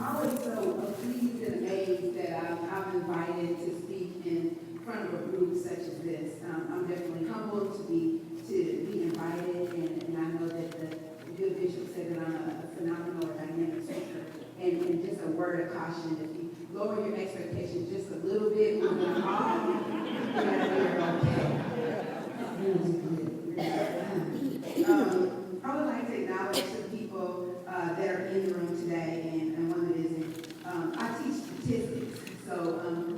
always so pleased and amazed that I'm invited to speak in front of a group such as this. I'm definitely humbled to be invited, and I know that the good bishop said that I'm a phenomenal or dynamic speaker. And just a word of caution, if you lower your expectations just a little bit, we're going to all okay. I would like to acknowledge the people that are in the room today, and one that isn't. I teach statistics, so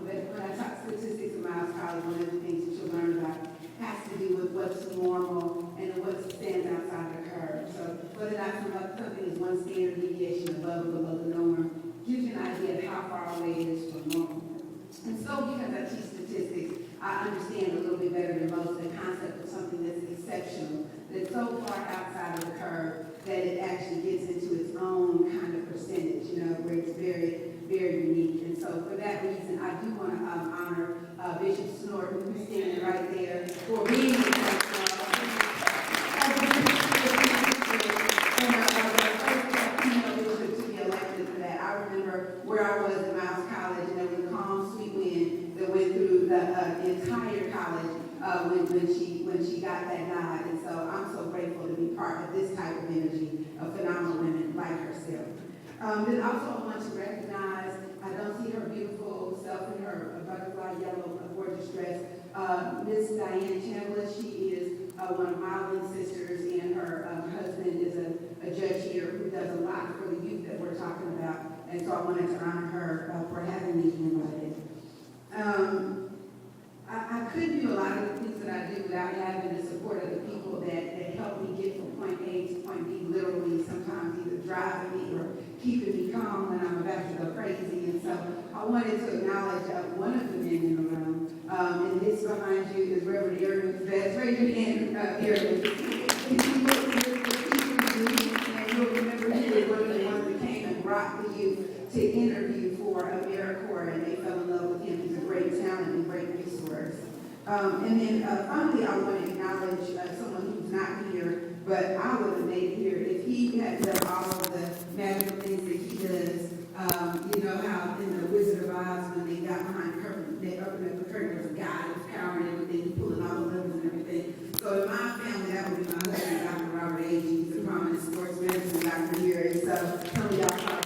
when I talk statistics in Miles College, one of the things that you'll learn about has to do with what's normal and what stands outside the curve. So whether or not something is one standard deviation above or below the norm gives you an idea of how far away it is from normal. And so because I teach statistics, I understand a little bit better than most the concept of something that's exceptional, that's so far outside of the curve that it actually gets into its own kind of percentage, where it's very, very unique. And so for that reason, I do want to honor Bishop Snorton, who's standing right there, for being the bishop to be elected for that. I remember where I was at Miles College, and there was a calm, sweet wind that went through the entire college when she got that nod. And so I'm so grateful to be part of this type of energy of phenomenal women like herself. Then also I want to recognize, I don't see her beautiful self in her butterfly yellow gorgeous dress, Miss Diane Chandler. She is one of my little sisters, and her husband is a judge here who does a lot for the youth that we're talking about. And so I wanted to honor her for having me invited. I couldn't do a lot of the things that I do without having the support of the people that help me get from point A to point B, literally sometimes either driving me or keeping me calm when I'm about to go crazy. And so I wanted to acknowledge one of the men in the room. And this behind you is Reverend Aaron. Raise your hand, Aaron. And you'll remember he was one of the ones that came and brought the youth to interview for AmeriCorps, and they fell in love with him. He's a great talent and great resource. And then finally, I want to acknowledge someone who's not here, but I would have made it here if he had done all of the magical things that he does. You know how in the Wizard of Oz, when they got behind the curtain, they opened up the curtain, there was a guy that was cowering everything, pulling all the levers and everything. So in my family, that would be my husband, Dr. Jarralyn Agee. He's a prominent sports medicine doctor here. And so some of y'all probably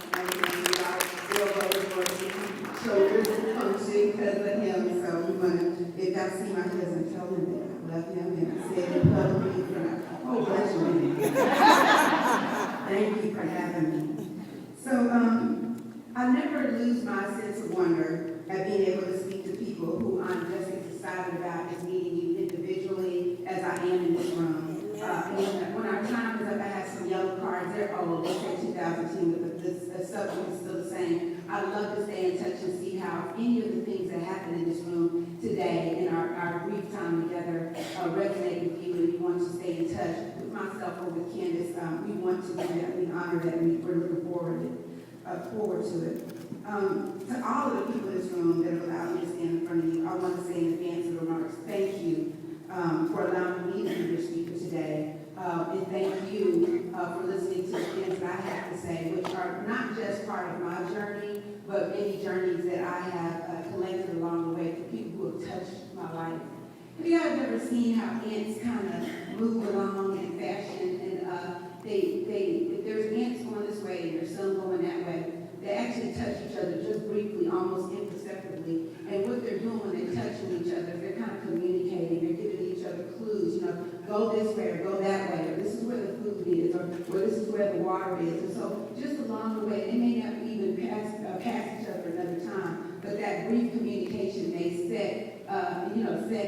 shoulders function because of him. So we want to, if I see my husband, tell him that I love him and I said it publicly in front of, oh, bless you. Thank you for having me. So I never lose my sense of wonder at being able to speak to people who I'm just as excited about as meeting you individually as I am in this room. And when our time is up, I have some yellow cards. They're old. They say 2010, but the subject is still the same. I'd love to stay in touch and see how any of the things that happen in this room today in our brief time together resonate with you. And you want to stay in touch with myself or with Candace. We want to do that. We honor that. We're looking forward to it. To all of the people in this room that have allowed me to stand in front of you, I want to say in advance of the remarks, thank you for allowing me to be your speaker today. And thank you for listening to the things that I have to say, which are not just part of my journey, but many journeys that I have collected along the way for people who have touched my life. Have you guys ever seen how ants kind of move along in fashion, and if there's ants going this way and there's some going that way, they actually touch each other just briefly, almost imperceptibly. And what they're doing when they're touching each other, they're kind of communicating, they're giving each other clues, go this way or go that way, or this is where the food is, or this is where the water is. And so just along the way, they may not even pass each other another time, but that brief communication may set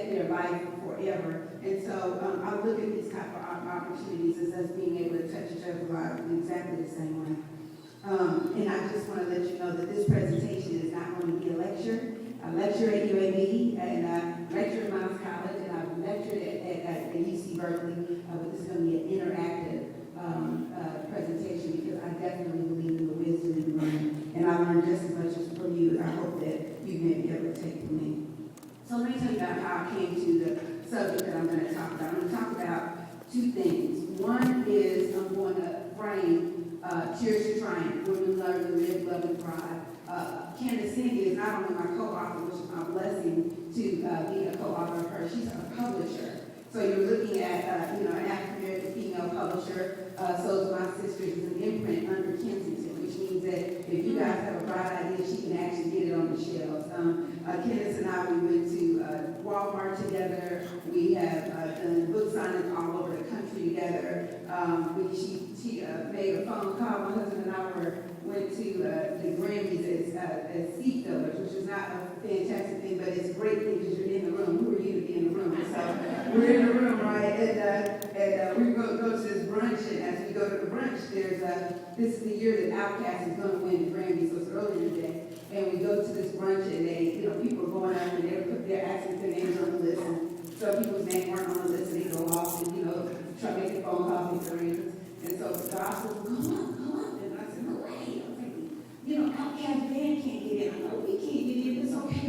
their life forever. And so I look at these type of opportunities as us being able to touch each other's lives in exactly the same way. And I just want to let you know that this presentation is not going to be a lecture. I lecture at UAB, and I lecture at Miles College, and I've lectured at UC Berkeley, but this is going to be an interactive presentation because I definitely believe in the wisdom in the room, and I learned just as much as from you as I hope that you may be able to take from me. So let me tell you about how I came to the subject that I'm going to talk about. I'm going to talk about two things. One is I'm going to frame Cheers to Triumph, Women Learn to Live, Love, and Thrive. Candace Cindy is not only my co-author, which is my blessing to be a co-author of her, she's a publisher. So you're looking at, an African-American female publisher. So is my sister, is an imprint under Kensington, which means that if you guys have a bright idea, she can actually get it on the shelves. Candace and I, we went to Walmart together. We have done book signings all over the country together. She made a phone call. My husband and I went to the Grammys as seat fillers, which is not a fantastic thing, but it's a great thing because you're in the room. Who are you to be in the room? So we're in the room, right? And we go to this brunch, and as we go to the brunch, this is the year that Outkast is going to win the Grammy, so it's earlier today. And we go to this brunch, and people are going up, and they're asking for their names on the list, and some people's names weren't on the list, and they go off, and try to make a phone call with their reasons. And so the guy said, come on. And I said, no way. I was like, Outkast band can't get in. I'm like, we can't get in. It's okay.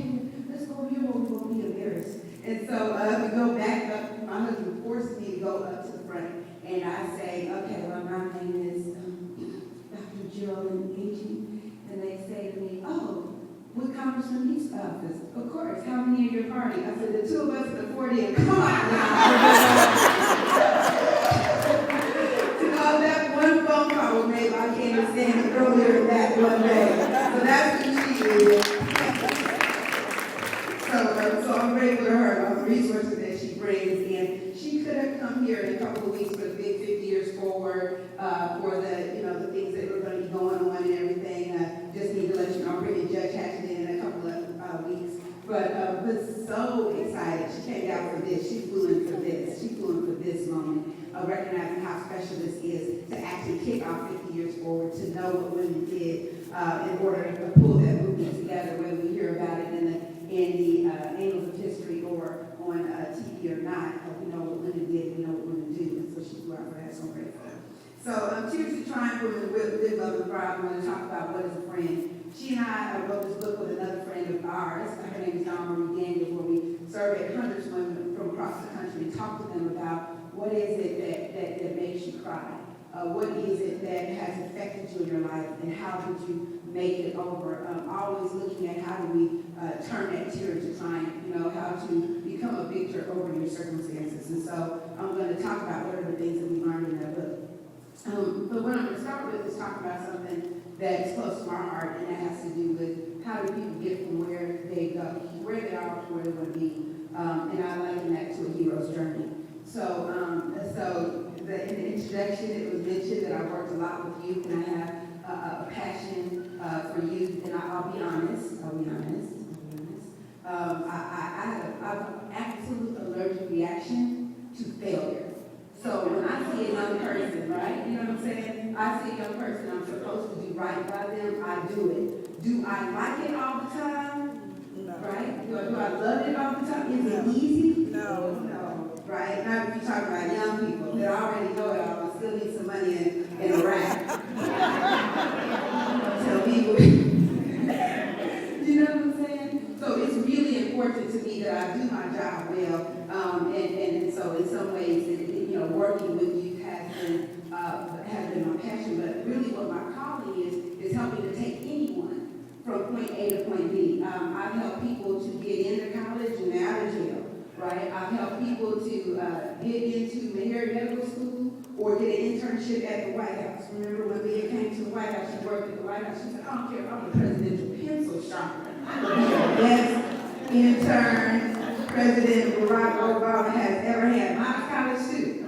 Let's go here where we won't be embarrassed. And so we go back up. My husband forced me to go up to the front. And I say, okay, well, my name is Dr. Jarralyn Agee. And they say to me, oh, what Congressman East's office? Of course. How many are your party? I said, the two of us and the 40. And come on now. That one phone call was made by Candace Cindy earlier that one day. So that's who she is. So I'm grateful to her about the resources that she brings in. She could have come here in a couple of weeks for the big 50 years forward for the things that are going to be going on and everything. Just need to let you know, I'm bringing Judge Hatchett in a couple of weeks. But so excited. She came down for this. She flew in for this. She flew in for this moment. Recognizing how special this is to actually kick off 50 years forward, to know what women did in order to pull that movement together, whether we hear about it in the annals of history or on TV or not. We know what women did, we know what women do, and so she flew out for that, so I'm grateful. So Cheers to Triumph, Women Live, Love, and Thrive. I'm going to talk about what is a friend. She and I wrote this book with another friend of ours. Her name is Marie Daniels, where we surveyed hundreds of women from across the country and talked to them about what is it that makes you cry? What is it that has affected you in your life, and how did you make it over? Always looking at how do we turn that tear into triumph, how to become a victor over your circumstances. And so I'm going to talk about what are the things that we learned in that book. But what I'm going to start with is talk about something that is close to my heart, and that has to do with how do people get from where they go, where they are to where they want to be. And I liken that to a hero's journey. So in the introduction, it was mentioned that I worked a lot with youth, and I have a passion for youth. And I'll be honest. I have an absolute allergic reaction to failure. So when I see a young person, right, you know what I'm saying? I see a young person, I'm supposed to do right by them, I do it. Do I like it all the time? No. Right? Do I love it all the time? Is it easy? No. Right? Now if you talk about young people that already know it all, I still need some money in a rack. Tell people. You know what I'm saying? So it's really important to me that I do my job well. And so in some ways, working with youth has been my passion. But really what my calling is helping to take anyone from point A to point B. I've helped people to get into college and out of jail. Right? I've helped people to get into Meharry Medical School or get an internship at the White House. Remember when Leah came to the White House, she worked at the White House, she said, I don't care if I'm a presidential pencil sharpener. Best intern President Barack Obama has ever had. I'm a college student.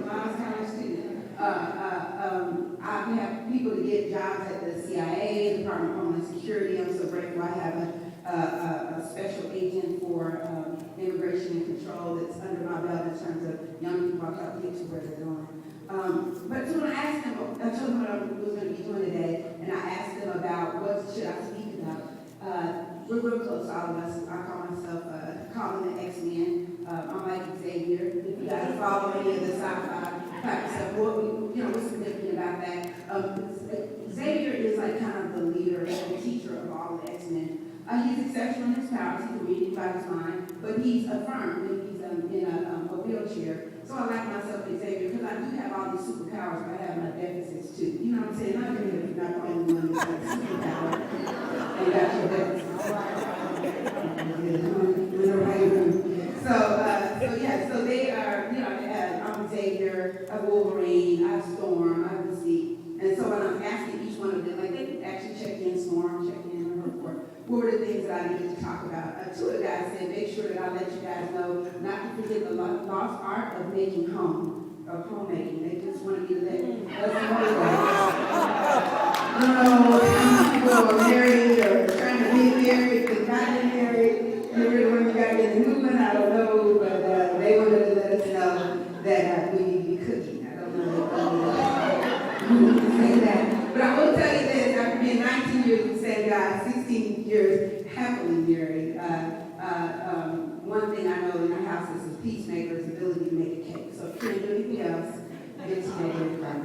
I've had people to get jobs at the CIA, Department of Homeland Security. I'm so grateful I have a special agent for immigration and control that's under my belt in terms of young people. I'll help get to where they're going. But so when I asked them, I told them what I was going to be doing today, and I asked them about what should I speak about. We're real close, all of us. I call myself calling the X-Men. I'm like Xavier. If you guys follow any of the sci-fi type stuff, what's significant about that? Xavier is like kind of the leader and the teacher of all the X-Men. He's exceptional in his powers. He can read anybody's mind, but he's affirmed when he's in a wheelchair. So I like myself an Xavier because I do have all these superpowers, but I have my deficits too. You know what I'm saying? I'm not the only one with a superpower. And got your deficits. So they are, I'm Xavier, I'm Wolverine, I'm Storm, I'm Mystique. And so when I'm asking each one of them, like they actually check in Storm, check in on her report. What were the things that I needed to talk about? Two of the guys said, make sure that I let you guys know not to forget the lost art of making homemaking. They just wanted me to let us know that. People are married or trying to get married, they got get married. You're the one who got to get a new one, I don't know, but they wanted to let us know that we need to be cooking. I don't know if to say that. But I will tell you this, after being 19 years with the same guy, 16 years happily married, one thing I know in our house is a peacemaker's ability to make a cake. So if you can't do anything else, it's making it right.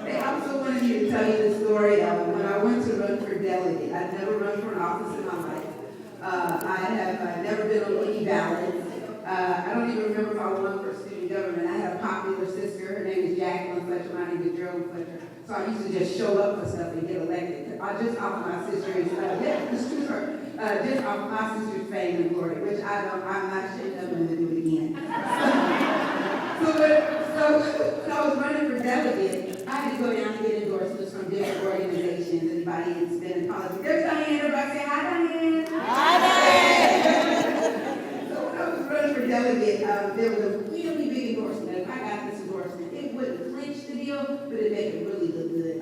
They also wanted me to tell you the story of when I went to run for delegate. I'd never run for an office in my life. I have never been on any ballot. I don't even remember if I won for student government. I had a popular sister. Her name is Jarralyn Fletcher. My name is Jarralyn Fletcher. So I used to just show up for stuff and get elected. I just off my sister's, just off my sister's fame and glory, which I'm not ashamed of them to do it again. So when I was running for delegate, I had to go down and get endorsements from different organizations. Anybody that's been in politics? There's Diane. Everybody say hi, Diane. Hi, Diane. So when I was running for delegate, there was a really big endorsement. If I got this endorsement, it wouldn't clinch the deal, but it made it really look good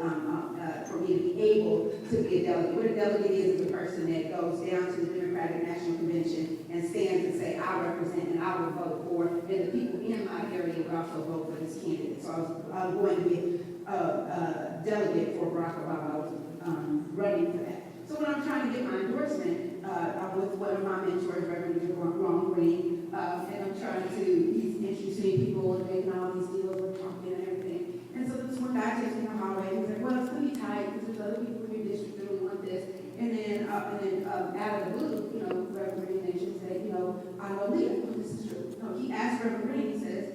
for me to be able to be a delegate. What a delegate is a person that goes down to the Democratic National Convention and stands and say, I represent and I will vote for, and the people in my area would also vote for this candidate. So I was going to be a delegate for Barack Obama. I was running for that. So when I'm trying to get my endorsement, I'm with one of my mentors, Reverend Ron Green, and I'm trying to, he's introducing people and making all these deals, we're talking and everything. And so this one guy takes me in the hallway and he's like, well, it's going to be tight because there's other people in your district that really want this. And then out of the blue, Reverend Green mentions that, I know Leah. This is true. No, he asked Reverend Green, he says,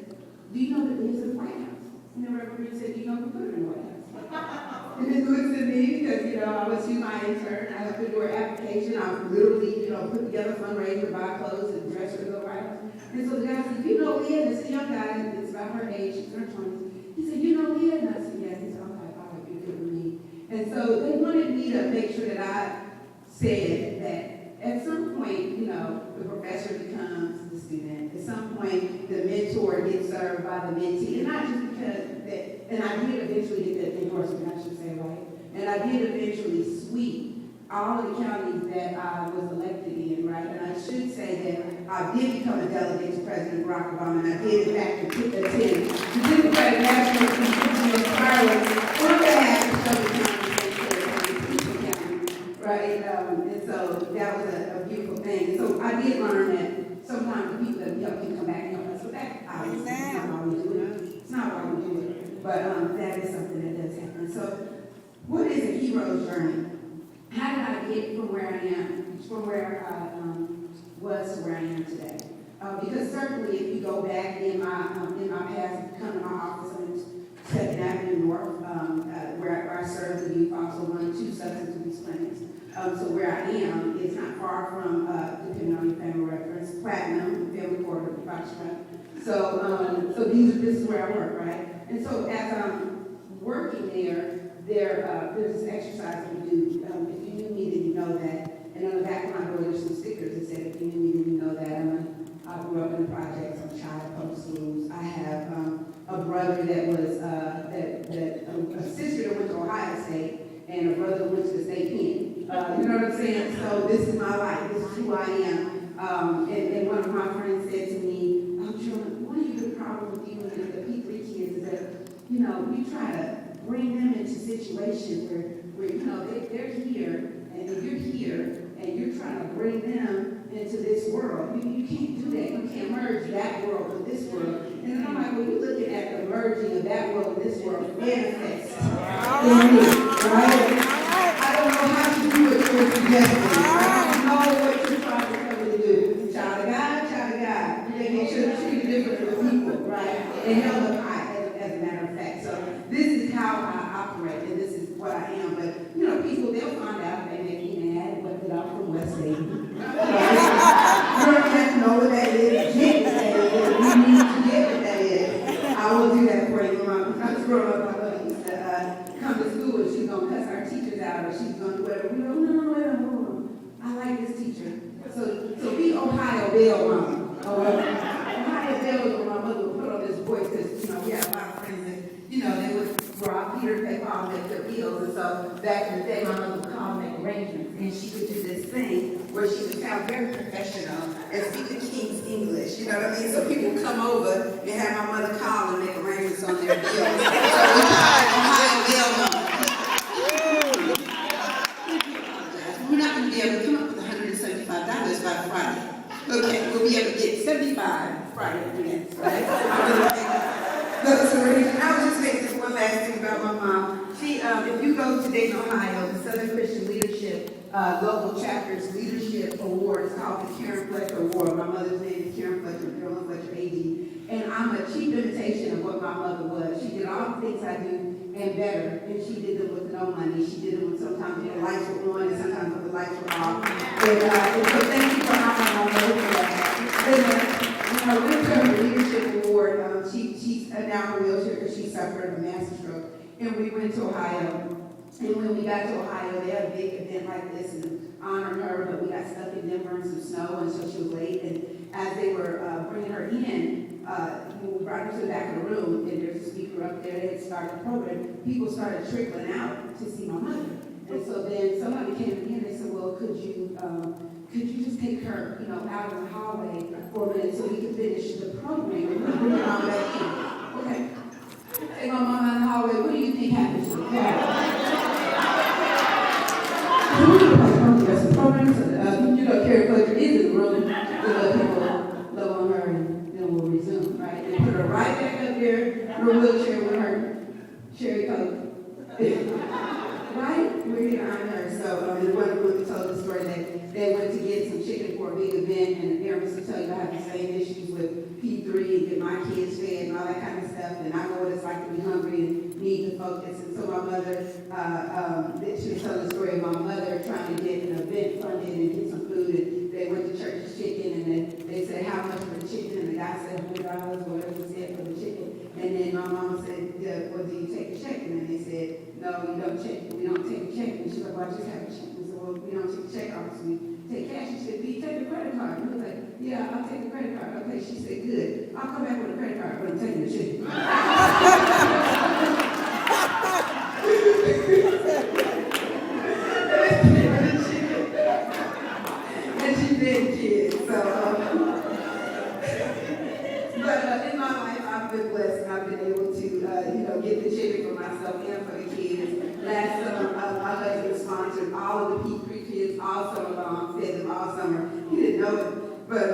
do you know that Leah's in the White House? And then Reverend Green said, do you know who put her in the White House? And then looks at me because, I was my intern. I helped her do her application. I was literally, put together a fundraiser, buy clothes, and dress her to go White House. And so the guy said, you know Leah? And it's a young guy, it's about her age, she's in her 20s. He said, you know Leah? And I said, yes. He said, okay, all right, you're good with me. And so they wanted me to make sure that I said that at some point, the professor becomes the student. At some point, the mentor gets served by the mentee. And not just because and I did eventually get the endorsement, I should say, right? And I did eventually sweep all of the counties that I was elected in, right? And I should say that I did become a delegate to President Barack Obama, and I did, in fact, attend the Democratic National Convention of Ireland on behalf of the county, right? And so that was a beautiful thing. So I did learn that sometimes the people that help can come back and help us. So that obviously is not why we do it. It's not why we do it. But that is something that does happen. So what is a hero's journey? How did I get from where I am, from where I was to where I am today? Because certainly if you go back in my past, coming to my office on 2nd Avenue North, where I served the youth, also run 2 substance abuse clinics. So where I am is not far from, depending on your family reference, Platinum, family quarter, Foxtrot. So this is where I work, right? And so as I'm working there's this exercise that we do. If you knew me, then you know that. And on the back of my door, there's some stickers that said, if you knew me, then you know that. I grew up in the projects. I'm a child of public schools. I have a brother that was, a sister that went to Ohio State, and a brother that went to the state pen. You know what I'm saying? So this is my life. This is who I am. And one of my friends said to me, Jarralyn, one of the problems with you and the P3 kids is that, you try to bring them into situations where they're here, and you're here, and you're trying to bring them into this world. You can't do that. You can't merge that world with in this world. And then I'm like, well, you're looking at the merging of that world and this world manifest in me, right? I don't know how to do what you're suggesting. I don't know what you're trying to tell me to do. Child of God. They make sure to treat different for people, right? And held up high, as a matter of fact. So this is how I operate, and this is what I am. But, people, they'll find out they make me mad, but that I'm from West Lady. You don't have to know what that is. Get what that is. You need to get what that is. I will do that for you. When I was growing up, my mother used to come to school and she's going to cuss our teachers out or she's going to do whatever. We go, no. I like this teacher. So be Ohio Bell, Mama. Ohio Bell is when my mother would put on this voice because, we had a lot of friends that, they would draw Peter, pay Paul, make their bills. And so back in the day, my mother would call and make arrangements. And she would do this thing where she would sound very professional and speak the King's English. You know what I mean? So people would come over and have my mother call and make arrangements on their bills. So we call it Ohio Bell Mama. We're not going to be able to come up with $175 by Friday. Okay, we'll be able to get 75 Friday again, right? So I was just saying this one last thing about my mom. She, if you go to Dayton, Ohio, the Southern Christian Leadership Global Chapter's Leadership Award is called the Karen Fletcher Award. My mother's name is Karen Fletcher, Jarralyn Agee. And I'm a cheap imitation of what my mother was. She did all the things I do and better. And she did them with no money. She did them with sometimes the lights were on and sometimes the lights were off. And so thank you for honoring my mother for that. And with her leadership award, she's now in a wheelchair because she suffered a massive stroke. And we went to Ohio. And when we got to Ohio, they had a big event like this and honored her, but we got stuck in Denver in some snow, and so she was late. And as they were bringing her in, when we brought her to the back of the room, and there's a speaker up there, they had started the program, people started trickling out to see my mother. And so then somebody came in and they said, well, could you just take her, out of the hallway for a minute so we could finish the program? And we bring her on back in. Okay. Take my mom out of the hallway. What do you think happens to her? There's some programs, Carrie Fletcher is in the room to let people love on her, and then we'll resume, right? And put her right back up there in her wheelchair with her cherry coke. Right? We're here to honor her. So, one of them told the story that they went to get some chicken for a big event, and the parents will tell you I have the same issues with P3 and get my kids fed and all that kind of stuff, and I know what it's like to be hungry and need to focus. And so my mother, she was telling the story of my mother trying to get an event funded and get some food, and they went to Church's Chicken, and then they said, how much for the chicken? And the guy said $100, whatever he said for the chicken. And then my mom said, well, do you take a check? And then they said, no, we don't take a check. And she's like, well, I just have a check. And so, well, we don't take a check, obviously. Take cash. She said, do you take a credit card? And he was like, yeah, I'll take a credit card. Okay, she said, good. I'll come back with a credit card, but I'm taking the check. And she did, kids. So, but in my life, I've been blessed and I've been able to, get the chicken for myself and for the kids. Last summer, my husband sponsored all of the P3 kids all summer long, fed them all summer. He didn't know it, but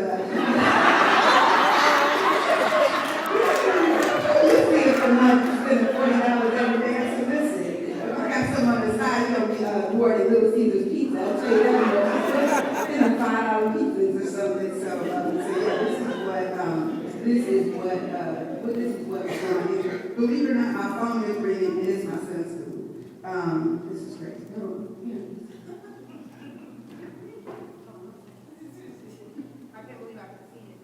you see it for months, spending $40 every day. I said, listen, if I got some on the side, you'll be more than Little Caesar's pizza. I'll tell you that much. $5 pizzas or something. So yeah, this is what is going on here. Believe it or not, my phone is ringing. It is my son's school. This is crazy. Oh, yeah. I can't believe I could see it.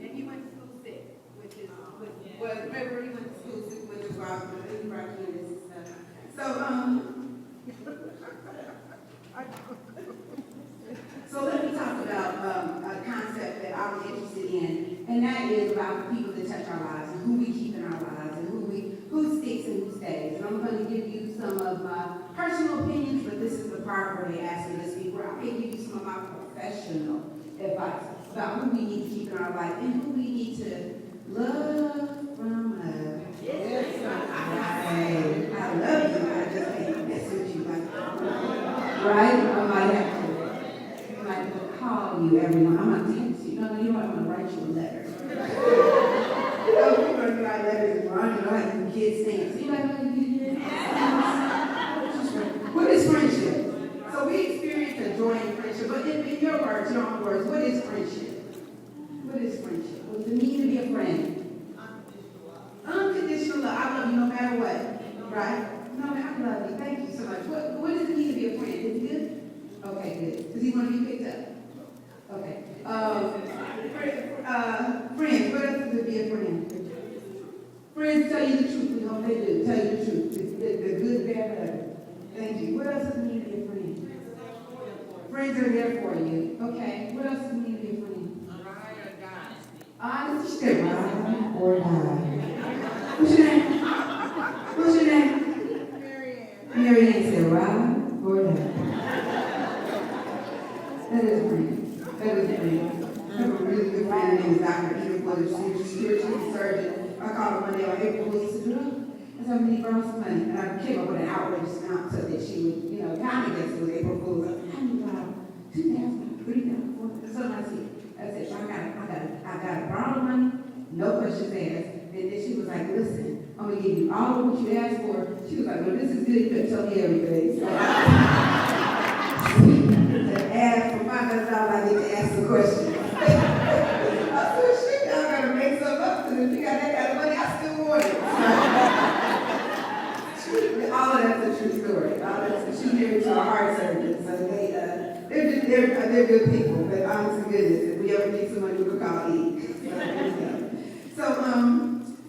And he went to school sick, remember he went to school sick, which is why I was really writing this and stuff. So let me talk about a concept that I'm interested in, and that is about the people that touch our lives and who we keep in our lives and who sticks and who stays. And I'm going to give you some of my personal opinions, but this is the part where they ask me to speak, where I may give you some of my professional advice about who we need to keep in our life and who we need to love from us. Yes. I love you. I just can't mess with you like that. Right? I might have to call you every month. I'm going to text you. No, you might want to write you a letter. People are write letters and run, like the kids stamps. You like when you get What is friendship? So we experience a joy in friendship, but in your words, your own words, what is friendship? What is friendship? What does it mean to be a friend? Unconditional love. I love you no matter what, right? No, I love you. Thank you so much. What does it mean to be a friend? Is it good? Okay, good. Does he want to be picked up? Okay. Friends. What else does it be a friend? Friends tell you the truth. We hope they do. Tell you the truth. The good, bad, whatever. Thank you. What else does it mean to be a friend? Friends are there for you. Okay. What else does it mean to be a friend? Ride or die. Honestly, she said ride or die. What's your name? What's your name? Marianne said ride or die. That is a friend. That is a friend. I have a really good friend named Dr. Spiritual surgeon. I called her one day on April Fool's. I said, I'm going to borrow some money. And I came up with an outrageous amount so that she would, kind of guess it was April Fool's. I said, I need about $2,000, $3,000, $4,000. I said, so I got to borrow the money, no questions asked. And then she was like, listen, I'm going to give you all of what you asked for. She was like, well, this is good. You better tell me everything. So to ask for $500, I get to ask the question. I said, shit, y'all got to make something up. Because if you got that kind of money, I still want it. All of that's a true story. All that's she's married to a heart surgeon, so they're good people. But honest to goodness, if we ever need somebody, we'll call E. So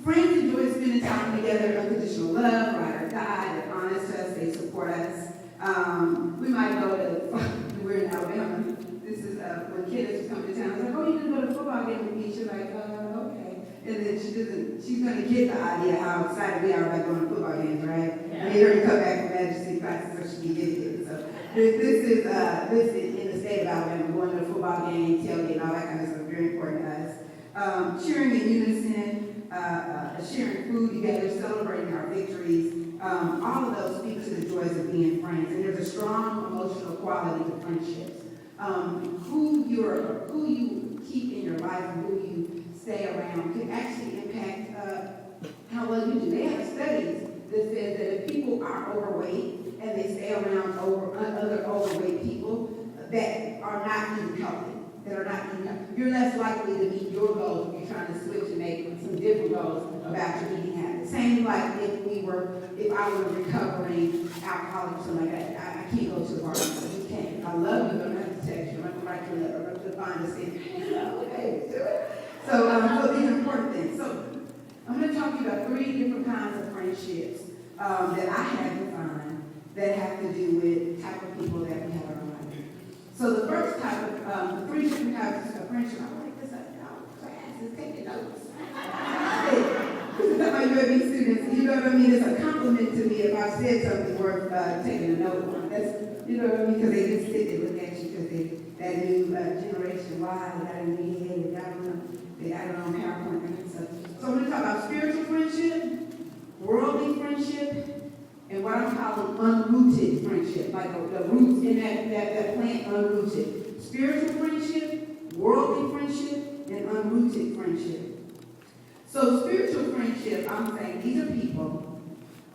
friends enjoy spending time together, unconditional love, ride or die. They're honest to us. They support us. We might go to. We're in Alabama. This is when Kenneth was coming to town. I was like, oh, you didn't go to a football game with me? She's like, okay. And then she's going to get the idea how excited we are about going to football games, right? Yeah. I need her to come back from Majesty classes so she can get it. So this is in the state of Alabama, going to a football game, tailgate, all that kind of stuff, very important to us. Cheering in unison, sharing food together, celebrating our victories, all of those speak to the joys of being friends. And there's a strong emotional quality to friendships. Who you keep in your life and who you stay around can actually impact how well you do. They have studies that says that if people are overweight and they stay around other overweight people that are not eating healthy, you're less likely to meet your goals if you're trying to switch and make some different goals about your eating habits. Same like if I were recovering alcoholic or something like that, I can't go to the bar. You can't. I love you, but I'm going to have to text you. I'm going to write you a letter. I'm going to find a thing. Okay, do it. So these are important things. So I'm going to talk to you about 3 different kinds of friendships that I have defined that have to do with the type of people that we have in our life. So the first type of, 3 different types of friendship, I like this up now. Class is taking notes. This is not my UAB students. You know what I mean? It's a compliment to me if I've said something worth taking a note on. That's, you know what I mean? Because they just sit there look at you because that new generation Y, they got a new head, they got it on PowerPoint and stuff. So I'm going to talk about spiritual friendship, worldly friendship, and what I'm calling unrooted friendship, like the roots in that plant unrooted. Spiritual friendship, worldly friendship, and unrooted friendship. So spiritual friendship, I'm saying these are people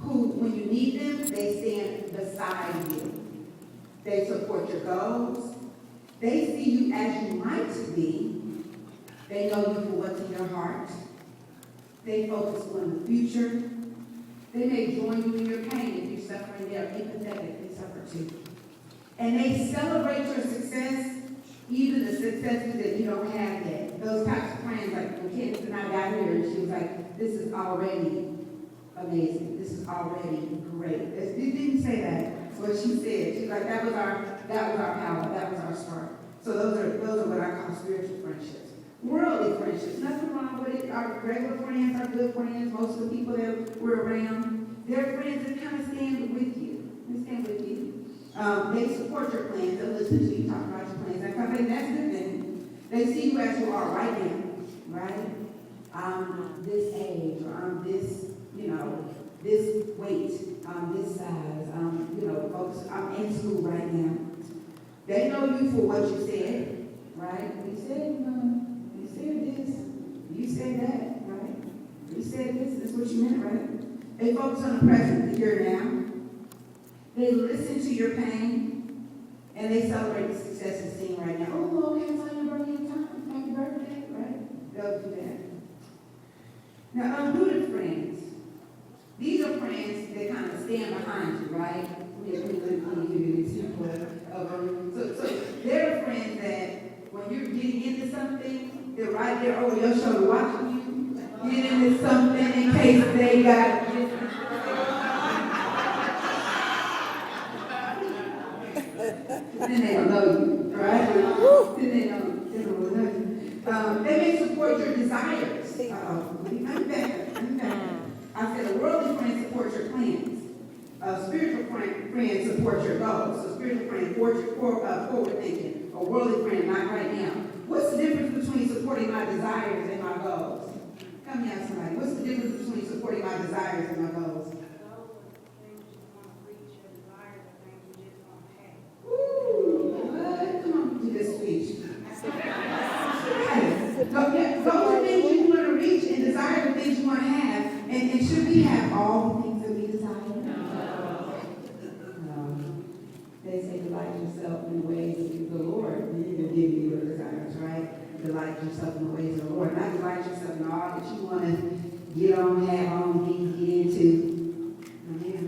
who, when you need them, they stand beside you. They support your goals. They see you as you might be. They know you for what's in your heart. They focus on the future. They may join you in your pain if you're suffering. They're empathetic. They suffer too. And they celebrate your success, even the successes that you don't have yet. Those types of friends, like when Candace and I got here, she was like, this is already amazing. This is already great. She didn't say that. What she said. She's like, that was our power. That was our spark. So those are what I call spiritual friendships. Worldly friendships, nothing wrong with it. Our regular friends are good friends. Most of the people that we're around, they're friends that kind of stand with you. They stand with you. They support your plans. They'll listen to you talk about your plans. That's a good thing. They see you as you are right now, right? I'm this age, or I'm this, this weight, I'm this size, folks, I'm in school right now. They know you for what you said. right? You said this, you said that, right? You said this, that's what you meant, right? They focus on the present, the here and now. They listen to your pain, and they celebrate the success of seeing right now. Oh, okay, it's on your birthday time. Happy birthday, right? They'll do that. Now, unrooted friends. These are friends that kind of stand behind you, right? Let me give you an example of them. So they're friends that when you're getting into something, they're right there over your shoulder watching you get into something in case they got then they don't know you, right? Then they don't know you. They may support your desires. I'm back. I said a worldly friend supports your plans. A spiritual friend supports your goals. A spiritual friend forward thinking. A worldly friend, not right now. What's the difference between supporting my desires and my goals? Come here, somebody. What's the difference between supporting my desires and my goals? Those are things you want to reach and desire the things you want to have. And should we have all the things that we desire? No. They say delight yourself in the ways of the Lord, and He will give you your desires, right? Delight yourself in the ways of the Lord. Not delight yourself in all that you want to get on, have on, get into. Amen.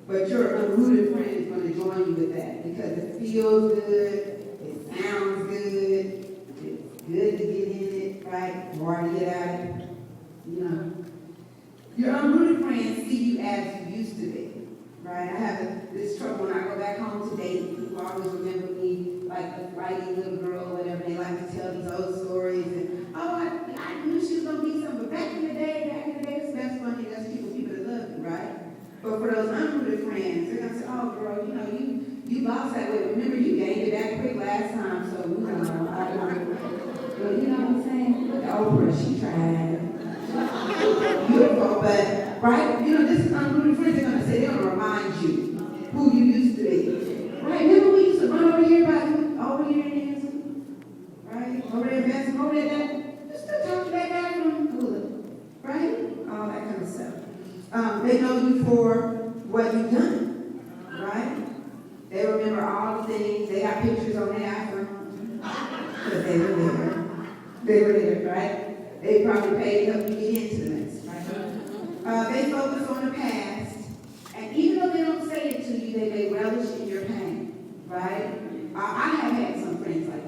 But your unrooted friend is going to join you with that because it feels good, it sounds good. Good to get in it, right? Hard to get out of it. You know. Your unrooted friends see you as you used to be, right? I have this trouble when I go back home to date. People always remember me like a righty little girl or whatever. They like to tell these old stories. And, I knew she was going to be something. But back in the day, that's funny. That's people that love you, right? But for those unrooted friends, they're going to say, oh, girl, you lost that weight. Remember, you gained it back quick last time. So, I don't know. Well, you know what I'm saying? Look at Oprah, she tried. Beautiful, but, right? This is unrooted friends. They're going to say, they're going to remind you who you used to be. Right? Remember we used to run over here in Anson? Right? Over there in Benson, over there, you still talk to that guy from Hula, right? All that kind of stuff. They know you for what you've done, right? They remember all the things. They got pictures on their iPhone because they were there. They were there, right? They probably paid to help you get into the mess, right? They focus on the past, and even though they don't say it to you, they may relish in your pain, right? I have had some friends like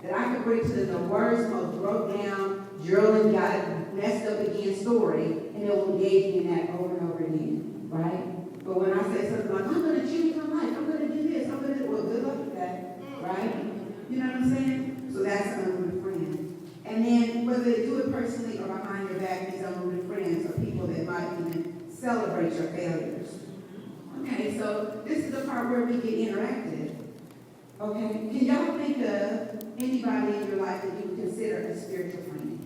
that I could bring to the worst, most broke down, Jarralyn got it messed up again story, and they will engage me in that over and over again, right? But when I say something like, I'm going to change my life, I'm going to do this, I'm going to do, well, good luck with that, right? You know what I'm saying? So that's an unrooted friend. And then whether they do it personally or behind your back, these unrooted friends are people that might even celebrate your failures. Okay, so this is the part where we get interactive. Okay, can y'all think of anybody in your life that you would consider a spiritual friend?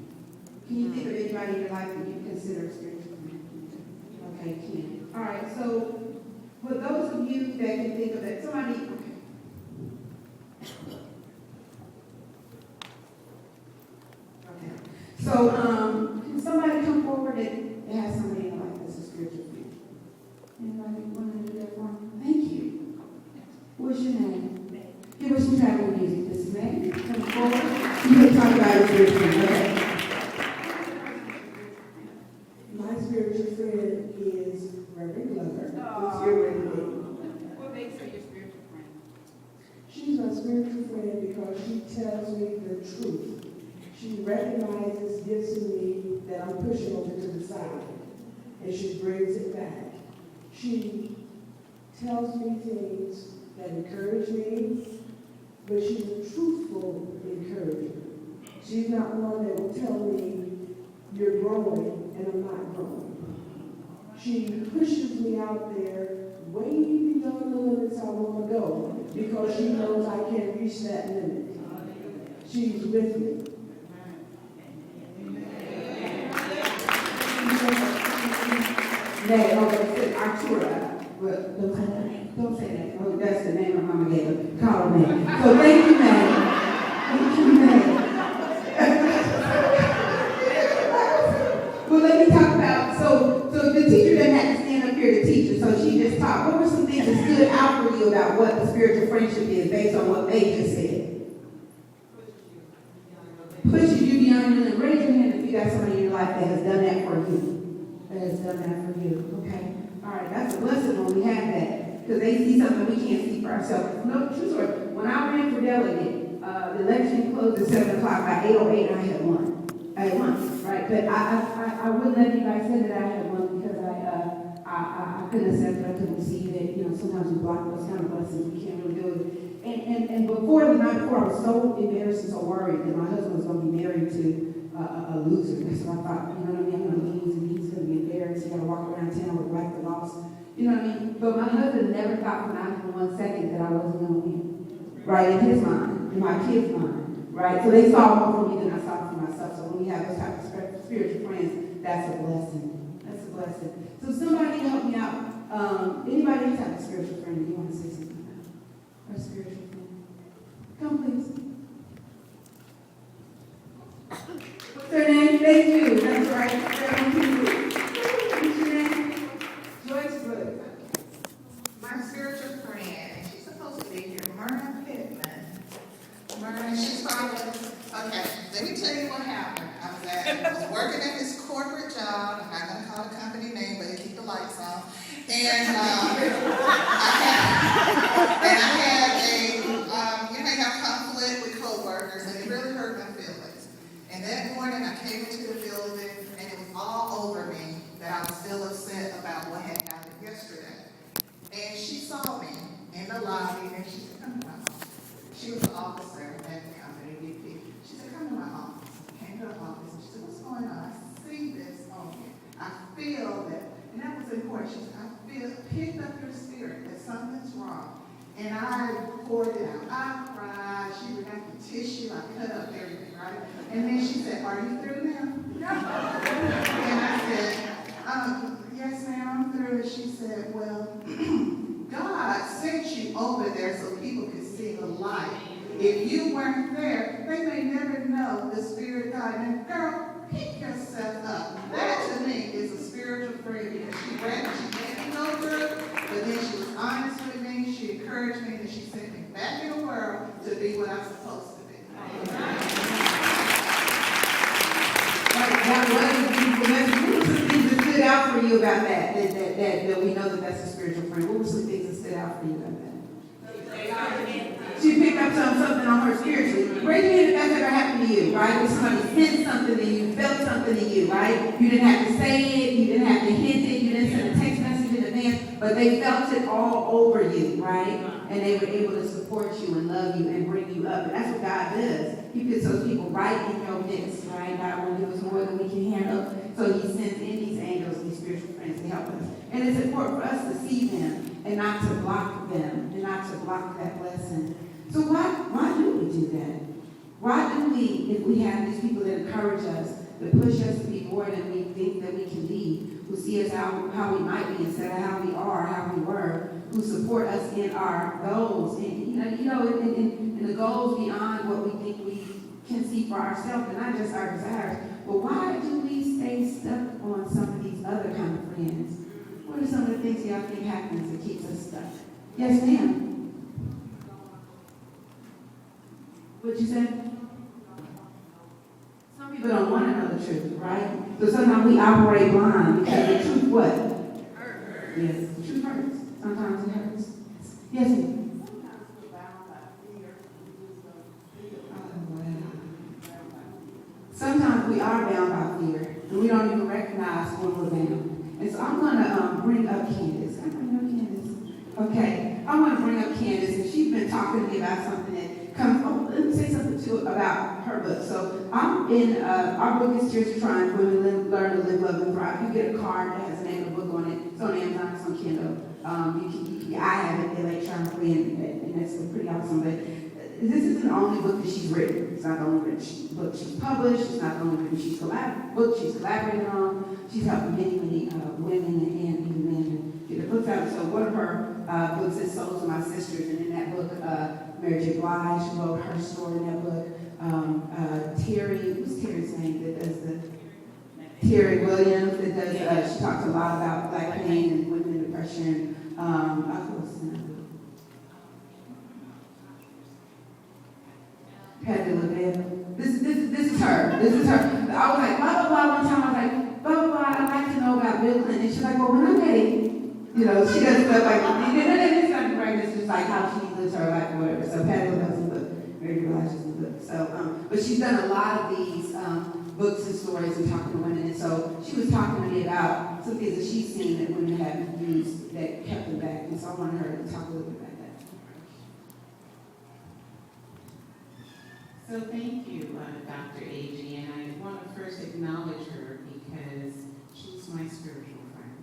Can you think of anybody in your life that you consider a spiritual friend? Okay, can. All right, so for those of you that can think of that, somebody. So, can somebody come forward that has somebody in life that's a spiritual friend? Anybody want to do that for me? Thank you. What's your name? Give us some travel music, Mrs. May. Come forward. You can talk about your spiritual friend, okay? My spiritual friend is Reverend Glover. What's your name? What makes her your spiritual friend? She's my spiritual friend because she tells me the truth. She recognizes gifts in me that I'm pushing over to the side, and she brings it back. She tells me things that encourage me, but she's a truthful encourager. She's not one that will tell me, you're growing, and I'm not growing. She pushes me out there way beyond the limits I want to go, because she knows I can't reach that limit. She's with me. Artura. Well, don't say that. Oh, that's the name of Mama gave her. Call her name. So thank you, ma'am. spiritual friendship is based on what they just said. Pushes you beyond your limit. Raise your hand if you got somebody in your life that has done that for you. That has done that for you. Okay. All right. That's a blessing when we have that. Because they see something we can't see for ourselves. No, true story. When I ran for delegate, the election closed at 7 o'clock. By 8:08, I had won. I had won. Right. But I wouldn't let anybody say that I had won because I couldn't accept it. I couldn't receive it. You know, sometimes we block those kind of blessings. We can't really do it. And before the night before, I was so embarrassed and so worried that my husband was going to be married to a loser. That's what I thought. You know what I mean? I'm going to lose and he's going to be embarrassed. He's got to walk around town with like the lost. You know what I mean? But my husband never thought for not even 1 second that I wasn't going to win. Right? In his mind, in my kids' mind. Right? So they saw more for me than I saw for myself. So when we have those type of spiritual friends, that's a blessing. That's a blessing. So somebody help me out. Anybody else have a spiritual friend that you want to say something about? Or a spiritual friend? Come, please. What's her name? Thank you. That's right. What's your name? Joyce Wood. My spiritual friend, she's supposed to be here, Myrna Pittman. Myrna, she's probably, okay, let me tell you what happened. I was working at this corporate job, I'm not going to call the company name, but they keep the lights on. And I had a conflict with coworkers, and it really hurt my feelings. And that morning, I came into the building, and it was all over me that I was still upset about what had happened yesterday. And she saw me in the lobby, and she said, "Come to my office." She was an officer at the company, VP. She said, "Come to my office." I came to the office, and she said, "What's going on? I see this on you. I feel that," and that was important. She said, picked up your spirit that something's wrong. And I poured it out. I cried. She would have the tissue. I cut up everything, right? And then she said, "Are you through now?" No. And I said, "Yes, ma'am, I'm through." And she said, "Well, God sent you over there so people could see the light. If you weren't there, they may never know the Spirit of God." And girl, pick yourself up. That to me is a spiritual friend because she made me go through, but then she was honest with me, she encouraged me, and she sent me back in the world to be what I'm supposed to be. What were some things that stood out for you about that we know that's a spiritual friend? What were some things that stood out for you about that? She picked up something on her spiritually. Raise your hand if that's ever happened to you, right? When somebody said something to you, felt something to you, right? You didn't have to say it, you didn't have to hint it, you didn't send a text message in advance, but they felt it all over you, right? And they were able to support you and love you and bring you up. And that's what God does. He puts those people right in your midst, right? God will give us more than we can handle. So he sends in these angels, these spiritual friends to help us. And it's important for us to see them and not to block them and not to block that blessing. So why do we do that? Why do we, if we have these people that encourage us, that push us to be more than we think that we can be, who see us how we might be instead of how we are, how we were, who support us in our goals, and in the goals beyond what we think we can see for ourselves, and not just our desires. But why do we stay stuck on some of these other kind of friends? What are some of the things y'all think happens that keeps us stuck? Yes, ma'am. What'd you say? Some people don't want to know the truth, right? So sometimes we operate blind because the truth what? Hurts. Yes, the truth hurts. Sometimes it hurts. Yes, ma'am. Sometimes we are bound by fear, and we don't even recognize when we're bound. And so I'm going to bring up Candace. Can I bring up Candace? Okay. I want to bring up Candace, and she's been talking to me about something that comes. Oh, let me say something too about her book. So I'm in our book is Tears of Triumph, Women Learn to Live, Love, and Thrive. You get a card that has the name of the book on it. It's on Amazon. It's on Kindle. I have it electronically, and that's pretty awesome. But this isn't the only book that she's written. It's not the only book she's published. It's not the only book she's collaborated on. She's helped many women and even men get their books out. So one of her books is Souls of My Sisters, and in that book, Mary J. Blige wrote her story in that book. What's Terry's name that does Terry Williams that does, she talks a lot about black pain and women and depression. Patty LaBelle. This is her. This is her. I was like, blah, blah, blah. One time I was like, blah, blah, blah. I'd like to know about Bill Clinton. And she's like, well, when I'm ready. You know, she does stuff like, it's not right. It's just like how she lives her life or whatever. So Patty LaBelle's a book. Mary Blige is a book. So, but she's done a lot of these books and stories and talking to women. And so she was talking to me about some things that she's seen that women have used that kept them back. And so I wanted her to talk a little bit about that. So thank you, Dr. Agee, and I want to first acknowledge her because she's my spiritual friend.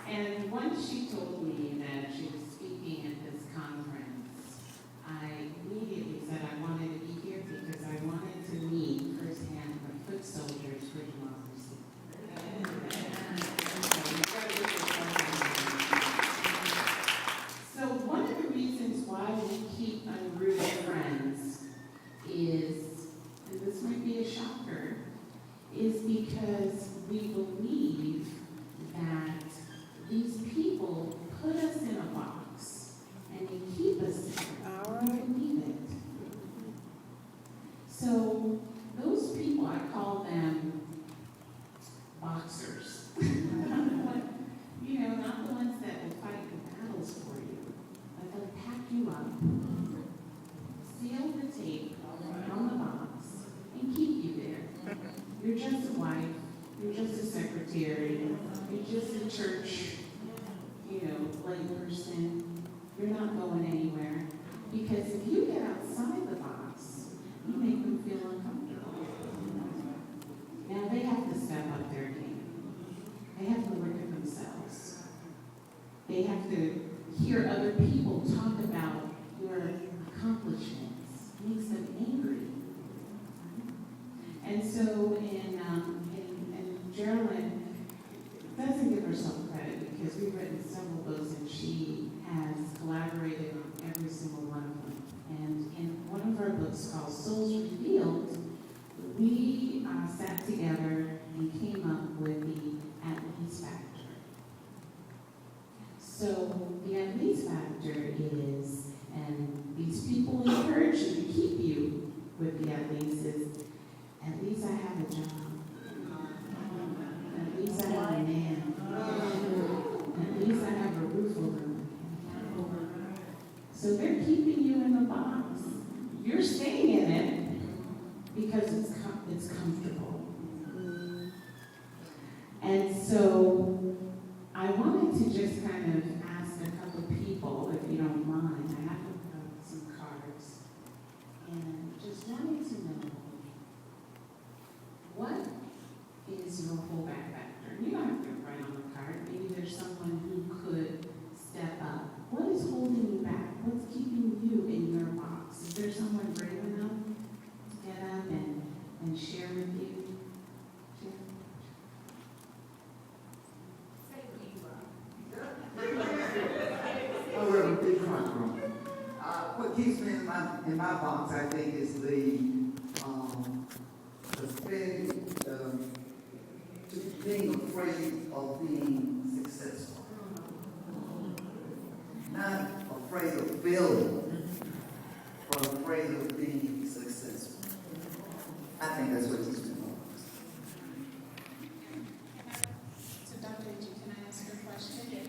And once she told me that she was speaking at this conference, I immediately said I wanted to be here because I wanted to meet firsthand the foot soldiers for democracy. So one of the reasons why we keep Unrooted Friends is, and this might be a shocker, is because we believe that these people put us in a box and they keep us there. We believe it. So those people, I call them boxers. You know, not the ones that will fight the battles for you, but they'll pack you up, seal the tape on the box, and keep you there. You're just a wife, you're just a secretary, you're just a church, you know, layperson. You're not going anywhere. Because if you get outside the box, you make them feel uncomfortable. Now they have to step up their game. They have to look at themselves. They have to hear other people talk about your accomplishments. It makes them angry. And so and Jarralyn doesn't give herself credit because we've written several books and she has collaborated on every single one of them. And in one of our books called Souls Revealed, we sat together and came up with the at-least factor. So the at-least factor is, and these people encourage you to keep you with the at-least is, at least I have a job. At least I have a man. At least I have a roof over my head. So they're keeping you in the box. You're staying in it because it's comfortable. And so I wanted to just kind of ask a couple people, if you don't mind. I have some cards. And just wanted to know, what is your holdback factor? You don't have to write on the card. Maybe there's someone who could step up. What is holding you back? What's keeping you in your box? Is there someone brave enough to get up and share with you? Oh, we're a big front room. What keeps me in my box, I think, is being afraid of being successful. Not afraid of failing, but afraid of being successful. I think that's what keeps me in my box. So Dr. Agee, can I ask you a question?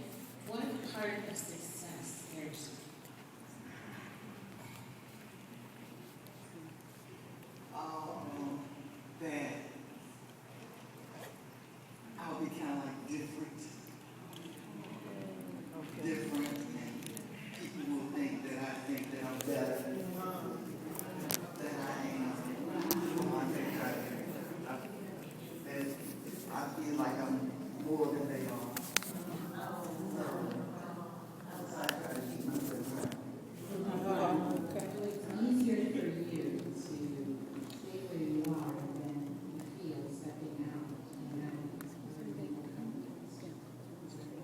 What part of success scares you? That I'll be kind of like different, and people will think that I'm better than I am. I feel like I'm more than they are. So I try to keep myself right. It's easier for you to stay where you are than you feel stepping out and then other people come in. Okay.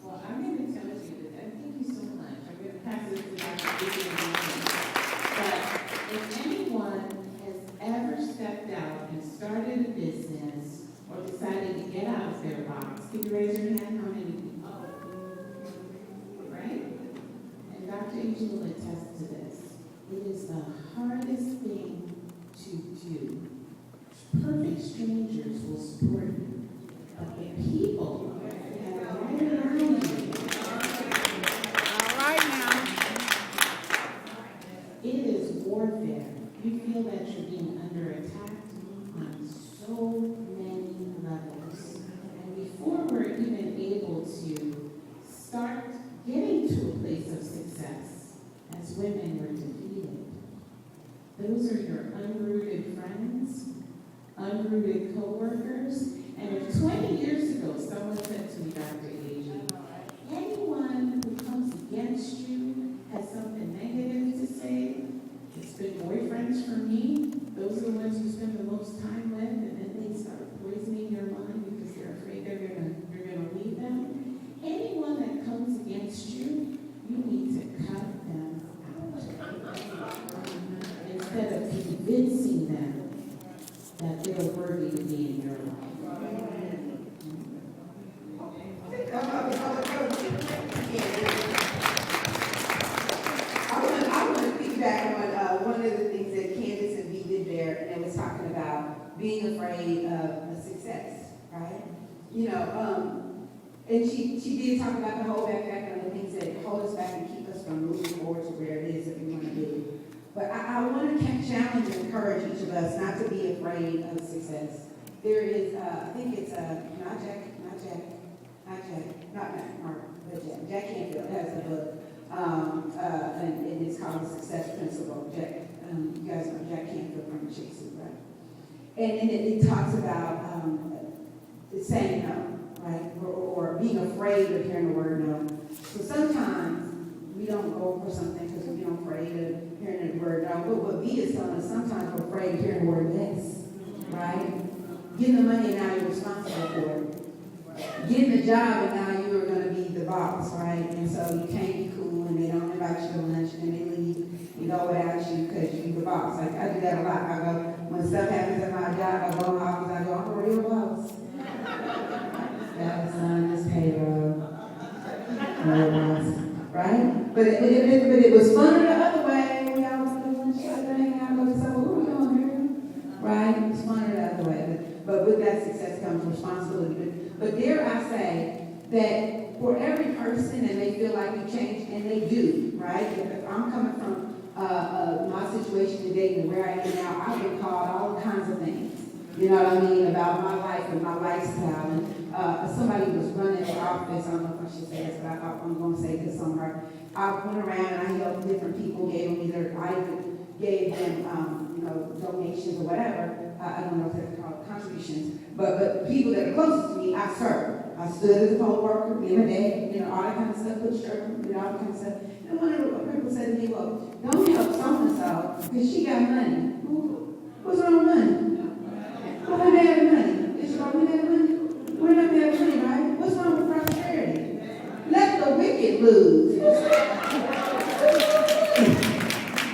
Well, I'm going to tell you that, and thank you so much. I'm going to pass this to Dr. Agee. But if anyone has ever stepped out and started a business or decided to get out of their box, can you raise your hand? How many people? It is the hardest thing to do. Perfect strangers will support you, but the people that are right around you, All right now. it is warfare. You feel that you're being under attack on so many levels. And before we're even able to start getting to a place of success, as women we're defeated. Those are your unrooted friends, unrooted coworkers. And if 20 years ago someone said to me, Dr. Agee, anyone who comes against you has something negative to say, it's been boyfriends for me. Those are the ones you spend the most time with, and then they start poisoning your mind because they're afraid you're gonna leave them. Anyone that comes against you, you need to cut them out. Instead of convincing them that they're worthy to be in your life. I want to piggyback on one of the things that Candace and V did there, and it was talking about being afraid of success, right? You know, and she did talk about the whole backpack and the things that hold us back and keep us from moving forward to where it is that we want to be. But I want to challenge and encourage each of us not to be afraid of success. There is, I think it's Jack Canfield has a book, and it's called The Success Principle. You guys know Jack Canfield from the Chick Soup, right? And it talks about saying no, right? Or being afraid of hearing the word no. So sometimes we don't go for something because we're afraid of hearing the word no. But what B is telling us, sometimes we're afraid of hearing the word yes, right? Getting the money and now you're responsible for it. Getting the job and now you're going to be the boss, right? And so you can't be cool and they don't invite you to lunch and they leave, go without you because you're the boss. Like I do that a lot. I go, when stuff happens at my job, I go in my office, I go, I'm a real boss. That was on this payroll. Right? But it was funner the other way. We all was doing lunch together, hanging out, go to someone, what are we doing here? Right? It was funner the other way. But with that success comes responsibility. But dare I say that for every person, and they feel like you changed, and they do, right? If I'm coming from my situation today and where I am now, I've been called all kinds of things. You know what I mean? About my life and my lifestyle. And somebody was running the office. I don't know if I should say this, but I'm going to say this on her. I went around and I helped different people, gave them gave them donations or whatever. I don't know if they're called contributions. But people that are closest to me, I served. I stood as a poll worker, being a dad, all that kind of stuff, put shirt, all that kind of stuff. And one of the people said to me, well, don't help so-and-so because she got money. What's wrong with money? Why are we mad at money? Is wrong with mad at money? We're not mad at money, right? What's wrong with prosperity? Let the wicked lose.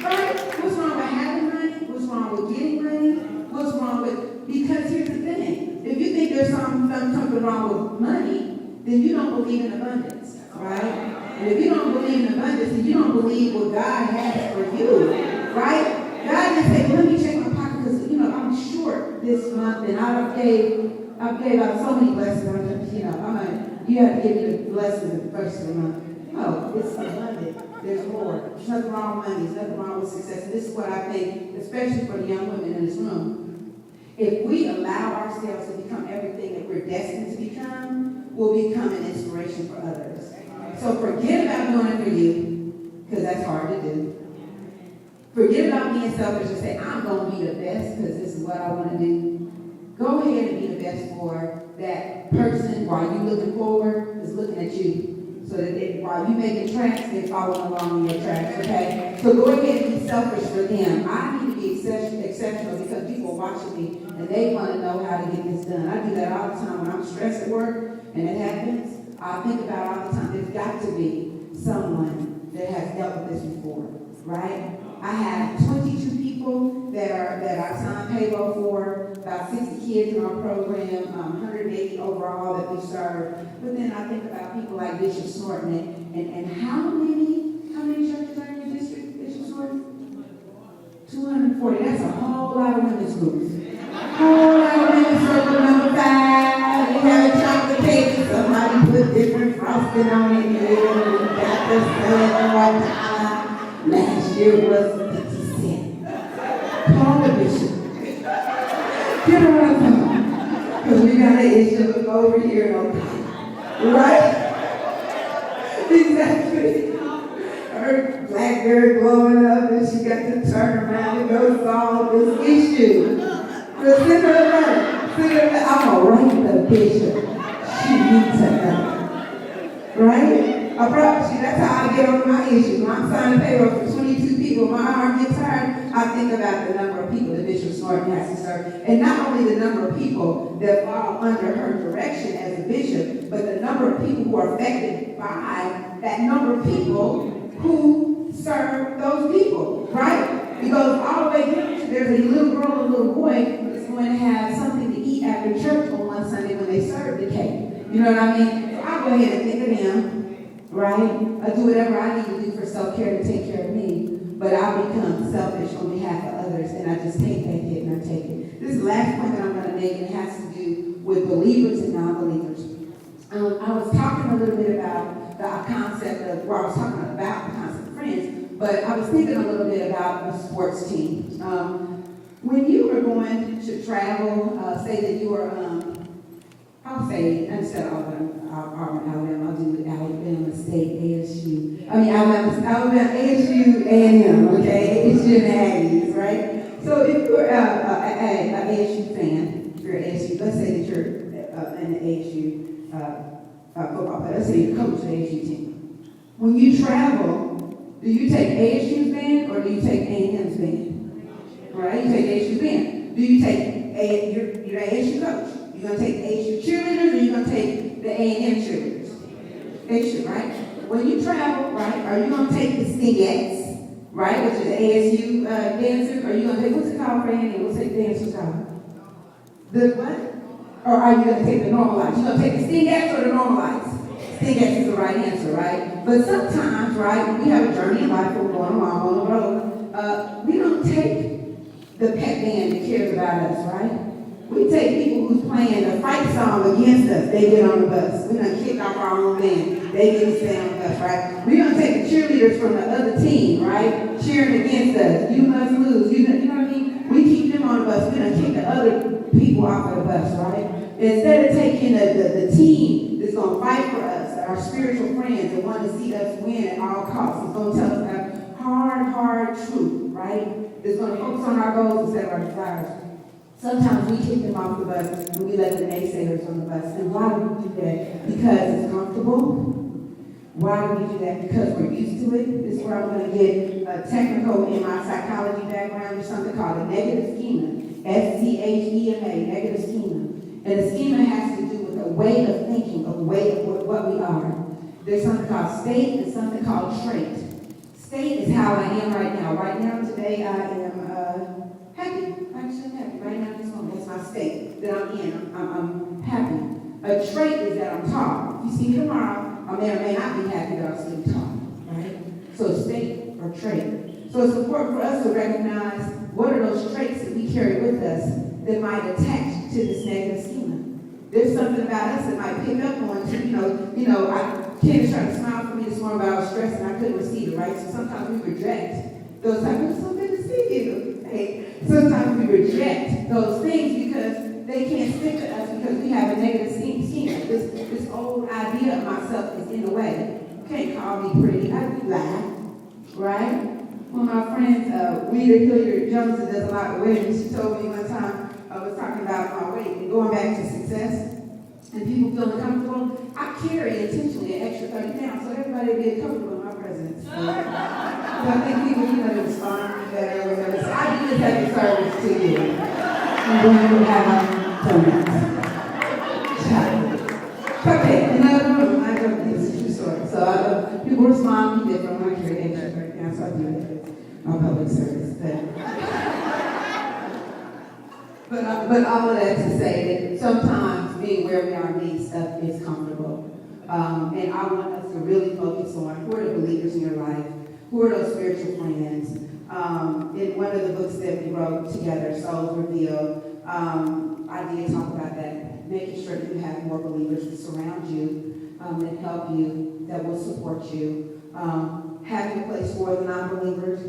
Right? What's wrong with having money? What's wrong with getting money? What's wrong with... Because here's the thing. If you think there's something wrong with money, then you don't believe in abundance, right? And if you don't believe in abundance, then you don't believe what God has for you, right? God just said, let me check my pocket because, I'm short this month and I gave out so many blessings. You have to give me the blessings at the first of the month. Oh, it's abundant. There's more. There's nothing wrong with money. There's nothing wrong with success. And this is what I think, especially for the young women in this room. If we allow ourselves to become everything that we're destined to become, we'll become an inspiration for others. So forget about doing it for you, because that's hard to do. Forget about being selfish and say, I'm going to be the best because this is what I want to do. Go ahead and be the best for that person while you're looking forward is looking at you. So that while you're making tracks, they're following along in your tracks, okay? So go ahead and be selfish for them. I need to be exceptional because people are watching me and they want to know how to get this done. I do that all the time when I'm stressed at work and it happens. I think about all the time, there's got to be someone that has dealt with this before, right? I have 22 people that I signed payroll for, about 60 kids in our program, 180 overall that we serve. But then I think about people like Bishop Snorton and how many churches are in your district, Bishop Snorton? 140, that's a whole lot of women's groups. Whole lot of women's circle number 5. They have a chocolate cake, and somebody put different frosting on it. Yeah, we got the $1. Last year was 50 cents. Call the bishop. Get her on the phone. Because we got an issue over here, okay? Right? Exactly. Her black girl glowing up and she got to turn around and go solve this issue. So send her a letter. Send her a letter. I'm going to write the bishop. She needs to know. Right? I promise you, that's how I get on my issues. When I'm signing payroll for 22 people, my arm gets tired, I think about the number of people that Bishop Snorton has to serve. And not only the number of people that fall under her direction as a bishop, but the number of people who are affected by that number of people who serve those people, right? Because all the way down to there's a little girl and a little boy that's going to have something to eat after church on one Sunday when they serve the cake. You know what I mean? So I'll go ahead and think of them. Right? I do whatever I need to do for self-care to take care of me, but I become selfish on behalf of others, and I just take that hit and I take it. This is the last point that I'm going to make, and it has to do with believers and non-believers. I was talking a little bit about the concept of, well, I was talking about the concept of friends, but I was thinking a little bit about a sports team. When you were going to travel, say that you were, I'll say, instead of Alabama, I'll do it Alabama State, ASU. Alabama, ASU, A&M, okay? ASU and Aggies, right? So if you're an ASU fan, if you're an ASU, let's say that you're an ASU football player, let's say you coach the ASU team. When you travel, do you take ASU's band or do you take A&M's band? Right? You take ASU's band. Do you take you're an ASU coach? You're going to take the ASU cheerleaders or you're going to take the A&M cheerleaders? ASU, right? When you travel, right, are you going to take the Stingettes, right, which is the ASU dancers, or are you going to take, what's it called, Randy? What's the dancers called? The what? Or are you going to take the normalized? You're going to take the Stingettes or the normalized? Stingettes is the right answer, right? But sometimes, right, when we have a journey in life, we're going along on the road, we don't take the pet band that cares about us, right? We take people who's playing a fight song against us, they get on the bus. We're going to kick off our own band, they get to stay on the bus, right? We're going to take the cheerleaders from the other team, right? Cheering against us. You must lose. You know what I mean? We keep them on the bus. We're going to kick the other people off of the bus, right? Instead of taking the team that's going to fight for us, our spiritual friends that want to see us win at all costs, it's going to tell us that hard truth, right? It's going to focus on our goals instead of our desires. Sometimes we kick them off the bus and we let the naysayers on the bus. And why do we do that? Because it's comfortable. Why do we do that? Because we're used to it. This is where I'm going to get technical in my psychology background. There's something called a negative schema. SCHEMA, negative schema. And the schema has to do with a way of thinking, a way of what we are. There's something called state and something called trait. State is how I am right now. Right now, today, I am happy. Actually happy. Right now, this moment, that's my state that I'm in. I'm happy. A trait is that I'm tall. If you see me tomorrow, I may or may not be happy that I'm still tall. Right? So state or trait. So it's important for us to recognize what are those traits that we carry with us that might attach to this negative schema. There's something about us that might pick up on to, Candace tried to smile for me this morning, but I was stressed and I couldn't receive it, right? So sometimes we reject those types of, it's so good to see you. Hey, sometimes we reject those things because they can't stick to us because we have a negative schema. This old idea of myself is in the way. You can't call me pretty, I do lie, right? One of my friends, Rita Hilliard Jones, that does a lot of weighting, she told me one time, I was talking about my weight and going back to success and people feeling comfortable. I carry intentionally an extra 30 pounds so everybody will get comfortable in my presence. So I think people, they respond better. So I do this as a service to you. I'm going to have donuts. Okay, another room. I don't think it's a true story. So people respond to me different when I carry extra 30 pounds. So I do it as my public service. But all of that to say that sometimes being where we are means stuff is comfortable. And I want us to really focus on who are the believers in your life, who are those spiritual friends, In one of the books that we wrote together, Souls Revealed, I did talk about that, making sure that you have more believers to surround you, that help you, that will support you. Having a place for the non-believers.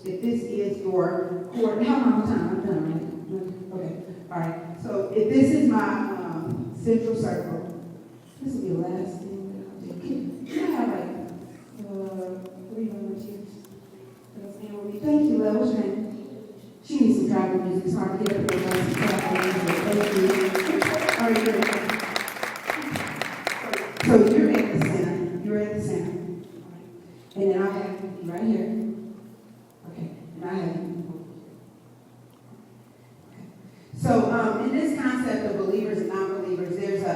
If this is your core, how long time? I'm done, right? Okay, all right. So if this is my central circle, this will be the last thing that I'll do. Can I have like 3 volunteers? Thank you, love. What's your name? She needs some driving music. It's hard to get up there. Thank you. All right, good. So you're at the center. You're at the center. And then I have you right here. Okay. And I have you. Okay. So in this concept of believers and non-believers, there's a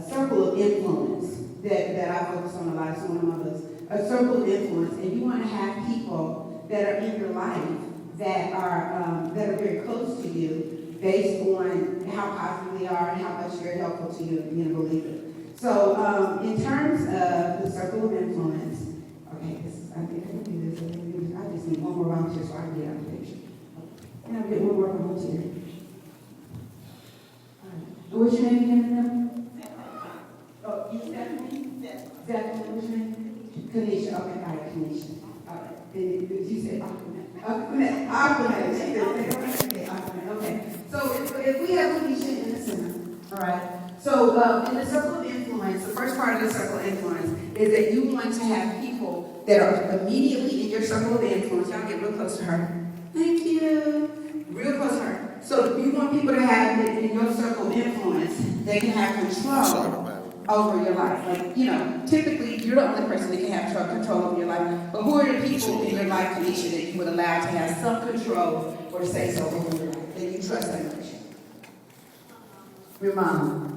circle of influence that I focus on a lot. It's one of my books. A circle of influence, and you want to have people that are in your life that are very close to you, based on how positive they are and how much they're helpful to you being a believer. So in terms of the circle of influence, okay, I think I can do this. I just need one more volunteer so I can get out of the picture. Can I get one more volunteer? All right. And what's your name again? Oh, you Stephanie? Stephanie, what's your name? Kanisha, okay, all right, Kanisha. All right, did you say Aquanet? Aquanet, okay. So if we have Kanisha in the center, all right. So in the circle of influence, the first part of the circle of influence is that you want to have people that are immediately in your circle of influence. Y'all get real close to her. Thank you. Real close to her. So you want people to have in your circle of influence, they can have control over your life. Like, you know, typically you're the only person that can have control over your life. But who are the people in your life, Kanisha, that you would allow to have some control or say so over your life, that you trust that much? Your mom.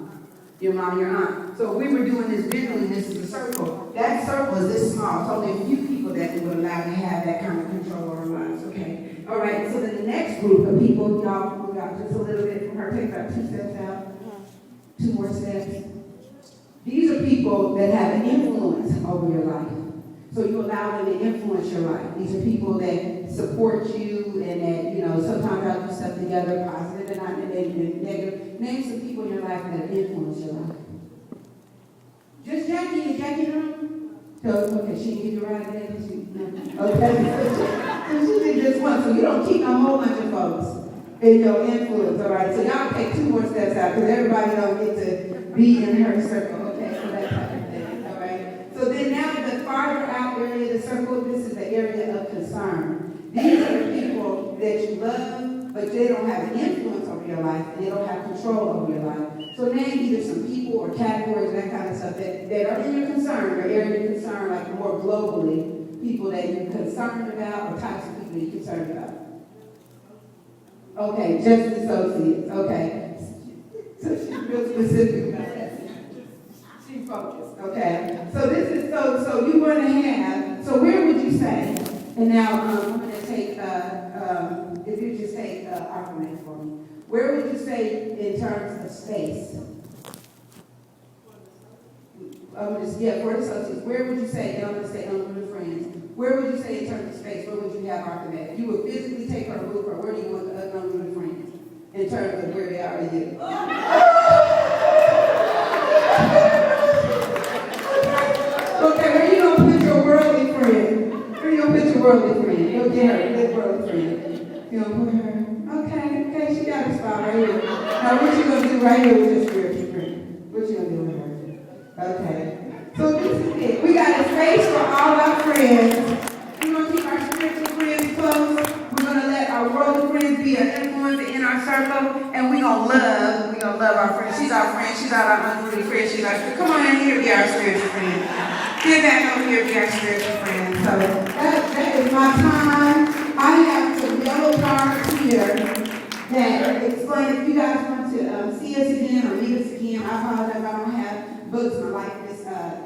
Your mom, your aunt. So if we were doing this visually, this is a circle. That circle is this small. So only a few people that we would allow to have that kind of control over our lives. Okay. All right. So then the next group of people, y'all move out just a little bit from her. Take about 2 steps out. 2 more steps. These are people that have an influence over your life. So you allow them to influence your life. These are people that support you and that, you know, sometimes y'all do stuff together, positive and not negative. Name some people in your life that influence your life. Just Jackie. Is Jackie in the room? So, okay, she can give you a ride today? No. Okay. So she did just one. So you don't keep a whole bunch of folks in your influence, all right? So y'all take 2 more steps out because everybody don't get to be in her circle, okay? So that type of thing, all right? So then now the farther out area of the circle, this is the area of concern. These are the people that you love, but they don't have an influence over your life, and they don't have control over your life. So name either some people or categories, that kind of stuff, that are in your concern, your area of concern, like more globally, people that you're concerned about, or types of people that you're concerned about. Okay, just associates, okay. So she's real specific about that. She focused, okay. So this is, so you want to have, so where would you say, and now I'm going to take, if you just take Aquaman for me, where would you say in terms of space? For associates, where would you say, and I'm going to say unlimited friends, where would you say in terms of space, where would you have Aquaman? If you would physically take her and move her, where do you want unlimited friends in terms of where they are in you? Okay, where you gonna put your worldly friend? Where you gonna put your worldly friend? You'll get her a good worldly friend. You gonna put her? Okay, she got a spot right here. Now what you gonna do right here with your spiritual friend? What you gonna do with her? Okay. So this is it. We got a space for all our friends. We're gonna keep our spiritual friends close. We're gonna let our worldly friends be an influence in our circle, and we're gonna love our friend. She's our friend. She's not our unruly friend. She's our friend. Come on in here, be our spiritual friend. Get back over here, be our spiritual friend. So that is my time. I have some yellow cards here that explain. If you guys want to see us again or meet us again, I apologize. I don't have books. My life is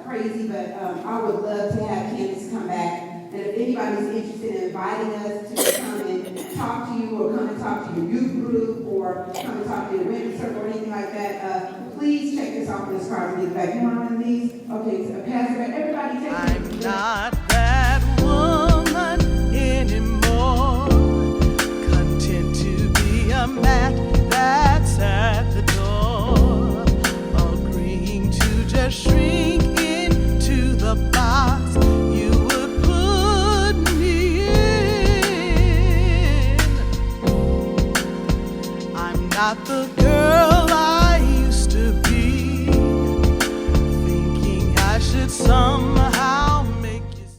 crazy, but I would love to have Candace come back. And if anybody's interested in inviting us to come and talk to you, or come and talk to your youth group, or come and talk to your women's circle, or anything like that, please check this off on this card and get back. You want one of these? Okay, so pass it back. Everybody take it. I'm not that woman. mat.